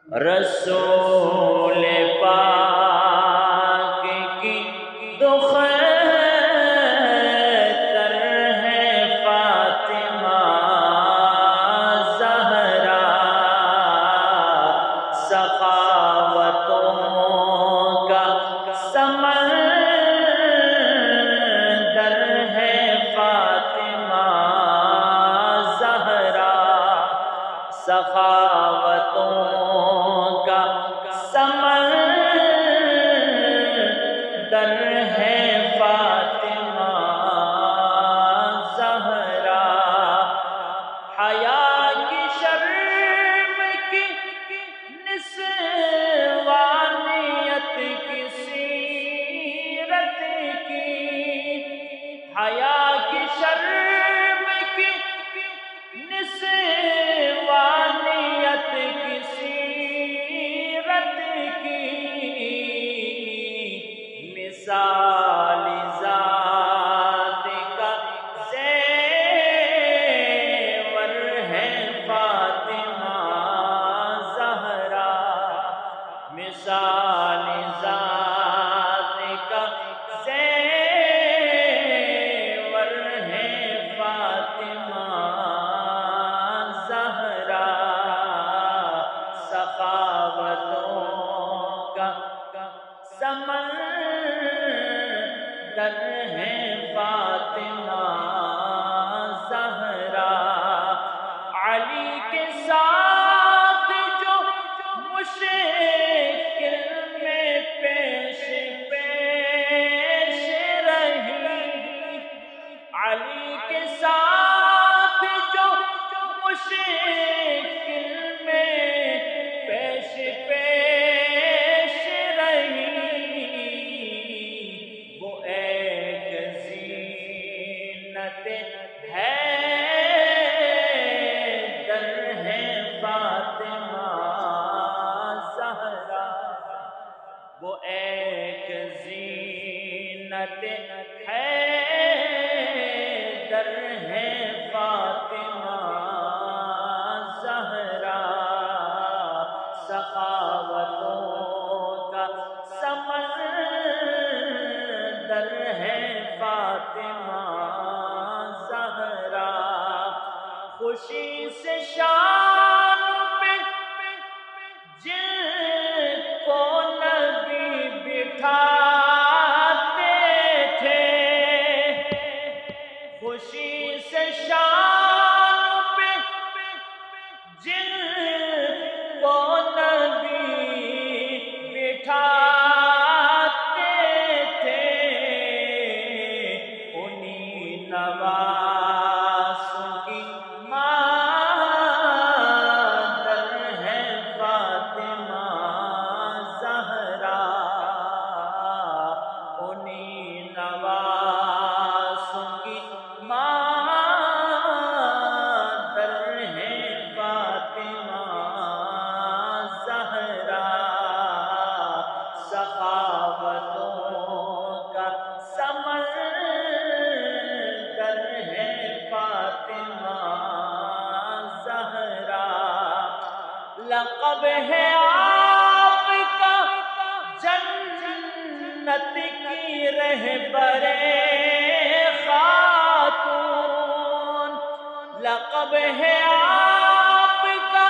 رسول پاک کی دختر ہے فاطمہ زہرا، سخاوتوں کا سمندر ہے فاطمہ زہرا، سخاوتوں کا سمندر ہے فاطمہ زہرا، حیا کی شرم کی نسوانیت کی سیرت کی، حیا کی شرم کی نسوانیت کی سیرت کی، مثال ذات کا زیور ہے فاطمہ زہرا، مثال ذات کا زیور ہے فاطمہ زہرا، سخاوتوں کا سمندر ہے فاطمہ زہرا، علی کے ساتھ جو مشکل میں پیش رہی، علی کے ساتھ جو مشکل میں پیش رہی، وہ ایک زینت حیدر ہے فاطمہ زہرا، وہ ایک زینت حیدر ہے فاطمہ زہرا، سخاوتوں کا سمندر ہے فاطمہ زہرا، خوشی سے شان پہ جن کو نبی بٹھاتے تھے، خوشی سے شان پہ جن کو نبی بٹھاتے تھے، انہی نواسوں کی مادر ہے فاطمہ زہرا، انہی نواسوں کی مادر ہے فاطمہ زہرا، سخاوتوں کا سمندر ہے فاطمہ زہرا، لقب ہے آپ کا جنت کی رہبر خاتون، لقب ہے آپ کا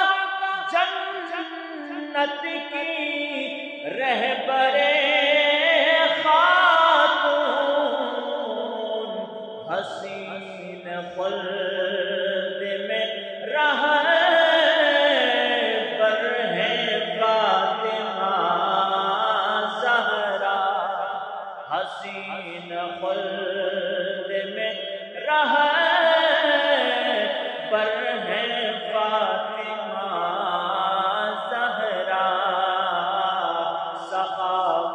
جنت کی رہبر خاتون، حسین خلد میں رہبر ہے فاطمہ زہرا، حسین خلد میں رہبر ہے فاطمہ زہرا، سخاوتوں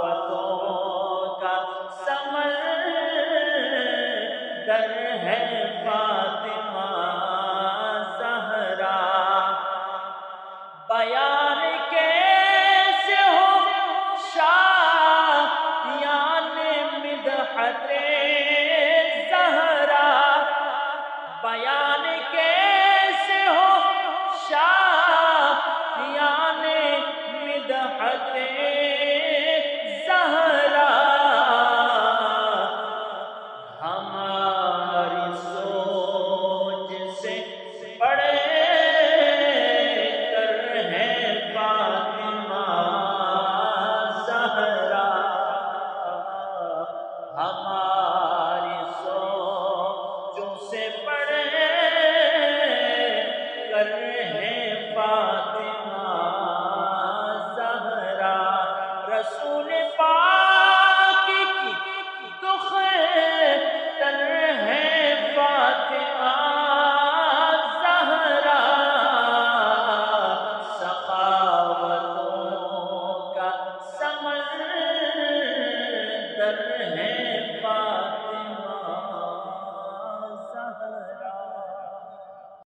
مدحت زہرا ہماری سوچ سے بڑھ کر ہے فاطمہ زہرا، ہماری سوچوں سے بڑھ کر ہے فاطمہ